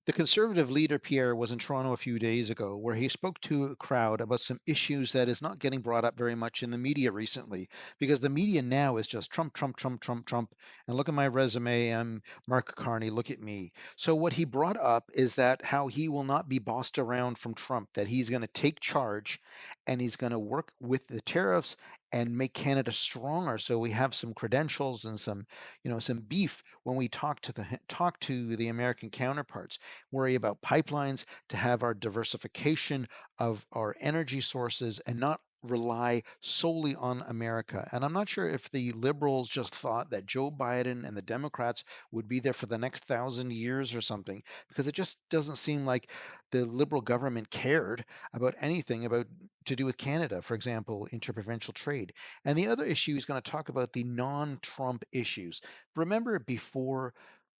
The Conservative leader, Pierre, was in Toronto a few days ago where he spoke to a crowd about some issues that is not getting brought up very much in the media recently because the media now is just Trump, Trump, Trump, Trump, Trump. And look at my resume. I'm Mark Carney. Look at me. So, what he brought up is that how he will not be bossed around from Trump, that he's going to take charge and he's going to work with the tariffs and make Canada stronger so we have some credentials and some beef when we talk to the American counterparts, worry about pipelines, to have our diversification of our energy sources and not rely solely on America. And I'm not sure if the liberals just thought that Joe Biden and the Democrats would be there for the next 1,000 years or something, because it just doesn't seem like the liberal government cared about anything about to do with Canada, for example, interprovincial trade. And the other issue is going to talk about the non-Trump issues. Remember before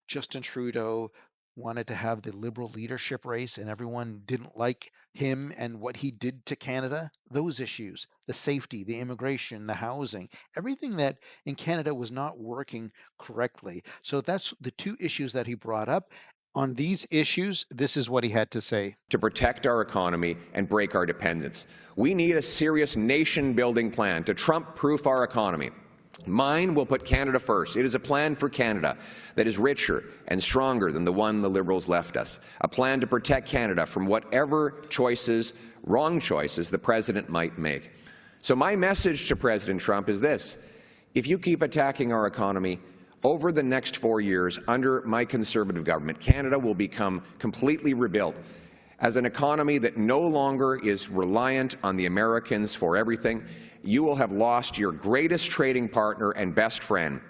Justin Trudeau wanted to have the Liberal leadership race and everyone didn't like him and what he did to Canada? Those issues, the safety, the immigration, the housing, everything that in Canada was not working correctly. So that's the two issues that he brought up. On these issues, this is what he had to say. To protect our economy and break our dependence. We need a serious nation-building plan to Trump-proof our economy. Mine will put Canada first. It is a plan for Canada that is richer and stronger than the one the Liberals left us. A plan to protect Canada from whatever choices, wrong choices, the President might make. So my message to President Trump is this: if you keep attacking our economy, over the next 4 years, under my Conservative government, Canada will become completely rebuilt as an economy that no longer is reliant on the Americans for everything. You will have lost your greatest trading partner and best friend.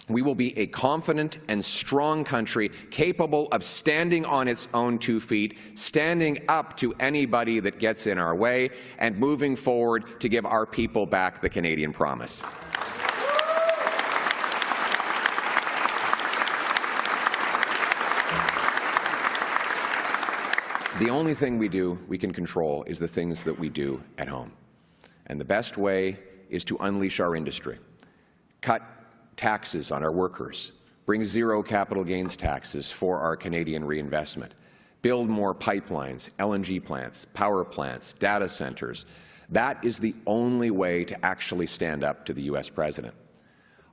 We will be a confident and strong country capable of standing on its own 2 feet, standing up to anybody that gets in our way, and moving forward to give our people back the Canadian promise. The only thing we can control is the things that we do at home. And the best way is to unleash our industry, cut taxes on our workers, bring zero capital gains taxes for our Canadian reinvestment, build more pipelines, LNG plants, power plants, data centers. That is the only way to actually stand up to the U.S. President.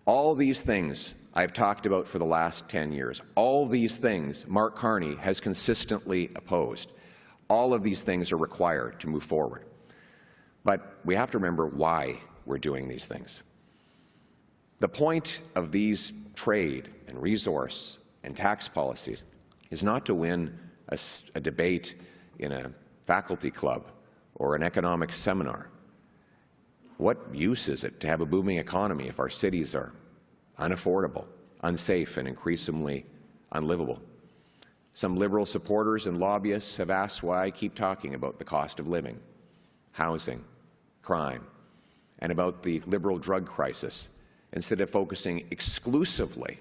All these things I've talked about for the last 10 years, all these things Mark Carney has consistently opposed. All of these things are required to move forward. But we have to remember why we're doing these things. The point of these trade and resource and tax policies is not to win a debate in a faculty club or an economic seminar. What use is it to have a booming economy if our cities are unaffordable, unsafe, and increasingly unlivable? Some Liberal supporters and lobbyists have asked why I keep talking about the cost of living, housing, crime, and about the Liberal drug crisis instead of focusing exclusively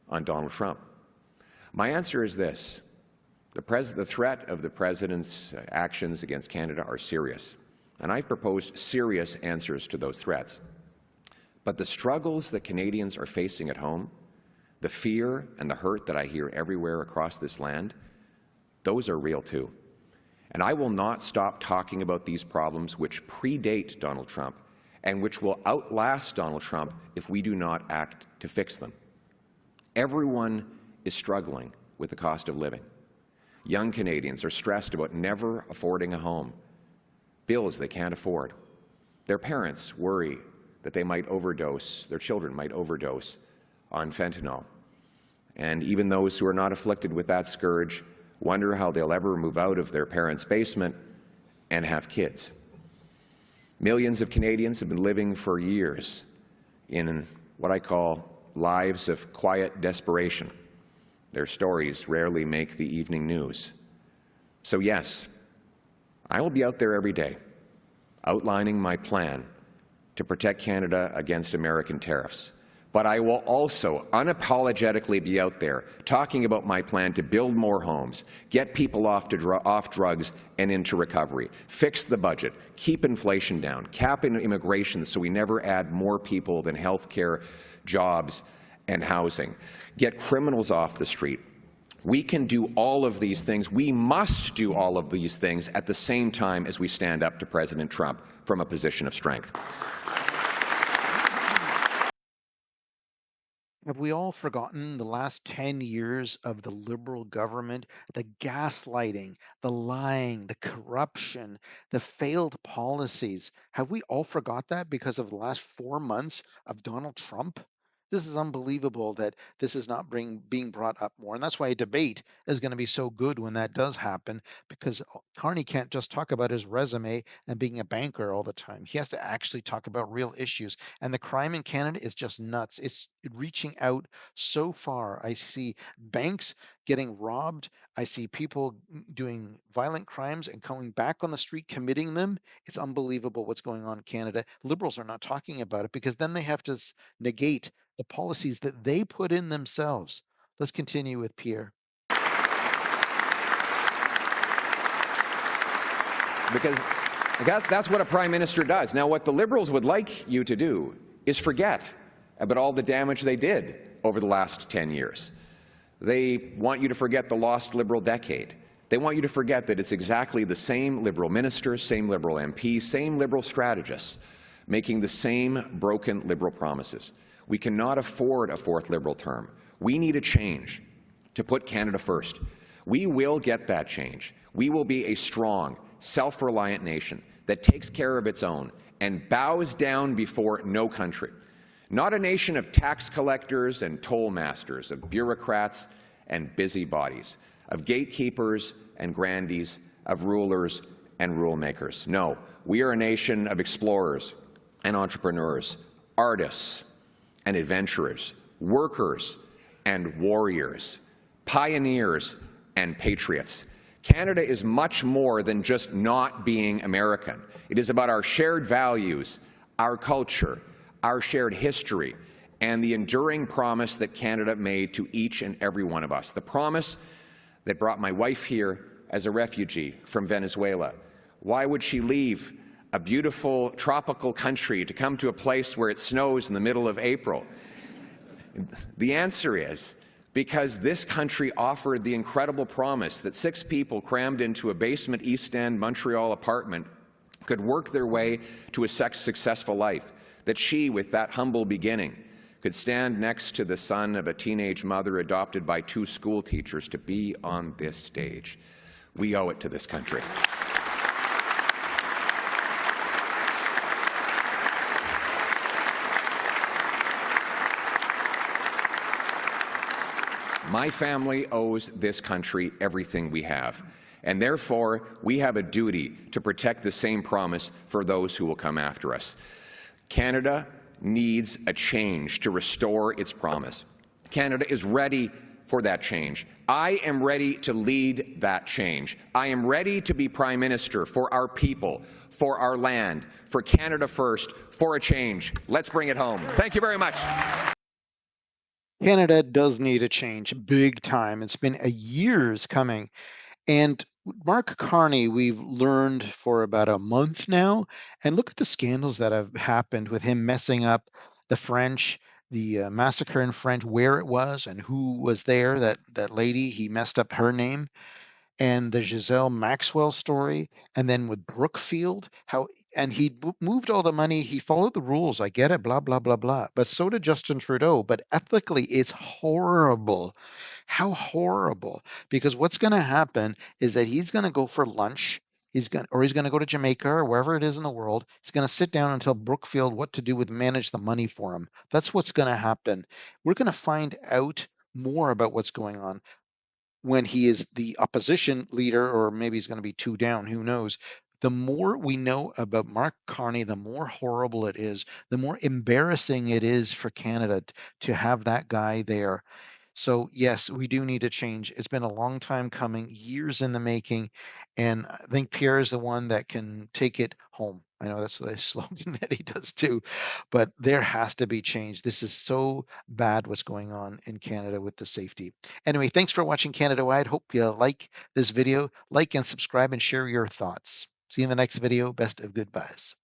on Donald Trump. My answer is this: the threat of the President's actions against Canada are serious, and I've proposed serious answers to those threats. But the struggles that Canadians are facing at home, the fear and the hurt that I hear everywhere across this land, those are real too. And I will not stop talking about these problems which predate Donald Trump and which will outlast Donald Trump if we do not act to fix them. Everyone is struggling with the cost of living. Young Canadians are stressed about never affording a home, bills they can't afford. Their parents worry that they might overdose, their children might overdose on fentanyl. And even those who are not afflicted with that scourge wonder how they'll ever move out of their parents' basement and have kids. Millions of Canadians have been living for years in what I call lives of quiet desperation. Their stories rarely make the evening news. So yes, I will be out there every day outlining my plan to protect Canada against American tariffs. But I will also unapologetically be out there talking about my plan to build more homes, get people off drugs and into recovery, fix the budget, keep inflation down, cap immigration so we never add more people than health care, jobs, and housing, get criminals off the street, We can do all of these things. We must do all of these things at the same time as we stand up to President Trump from a position of strength. Have we all forgotten the last 10 years of the Liberal government, the gaslighting, the lying, the corruption, the failed policies? Have we all forgot that because of the last 4 months of Donald Trump? This is unbelievable that this is not being brought up more. And that's why a debate is going to be so good when that does happen, because Carney can't just talk about his resume and being a banker all the time. He has to actually talk about real issues. And the crime in Canada is just nuts. It's reaching out so far. I see banks getting robbed. I see people doing violent crimes and coming back on the street committing them. It's unbelievable what's going on in Canada. Liberals are not talking about it because then they have to negate the policies that they put in themselves. Let's continue with Pierre. Because that's what a prime minister does. Now, what the Liberals would like you to do is forget about all the damage they did over the last 10 years. They want you to forget the lost Liberal decade. They want you to forget that it's exactly the same Liberal ministers, same Liberal MPs, same Liberal strategists making the same broken Liberal promises. We cannot afford a fourth Liberal term. We need a change to put Canada first. We will get that change. We will be a strong, self-reliant nation that takes care of its own and bows down before no country. Not a nation of tax collectors and toll masters, of bureaucrats and busybodies, of gatekeepers and grandees, of rulers and rule makers. No, we are a nation of explorers and entrepreneurs, artists and adventurers, workers and warriors, pioneers and patriots. Canada is much more than just not being American. It is about our shared values, our culture, our shared history, and the enduring promise that Canada made to each and every one of us. The promise that brought my wife here as a refugee from Venezuela. Why would she leave a beautiful tropical country to come to a place where it snows in the middle of April? The answer is because this country offered the incredible promise that 6 people crammed into a basement East End Montreal apartment could work their way to a successful life, that she, with that humble beginning, could stand next to the son of a teenage mother adopted by 2 school teachers to be on this stage. We owe it to this country. My family owes this country everything we have, and therefore we have a duty to protect the same promise for those who will come after us. Canada needs a change to restore its promise. Canada is ready for that change. I am ready to lead that change. I am ready to be Prime Minister for our people, for our land, for Canada first, for a change. Let's bring it home. Thank you very much. Canada does need a change big time. It's been a years coming. And Mark Carney, we've learned for about a month now. And look at the scandals that have happened with him messing up the French, the massacre in French, where it was and who was there. That lady, he messed up her name, and the Giselle Maxwell story, and then with Brookfield, how and he moved all the money. He followed the rules. I get it, blah blah blah blah. But so did Justin Trudeau. But ethically, it's horrible. How horrible! Because what's going to happen is that he's going to go for lunch. He's going to go to Jamaica or wherever it is in the world. He's going to sit down and tell Brookfield what to do with manage the money for him. That's what's going to happen. We're going to find out more about what's going on when he is the opposition leader, or maybe he's going to be 2 down, who knows. The more we know about Mark Carney, the more horrible it is, the more embarrassing it is for Canada to have that guy there. So yes, we do need a change. It's been a long time coming, years in the making, and I think Pierre is the one that can take it home. I know that's the slogan that he does too, but there has to be change. This is so bad what's going on in Canada with the safety. Anyway, thanks for watching Canada Wide. Hope you like this video. Like and subscribe and share your thoughts. See you in the next video. Best of goodbyes.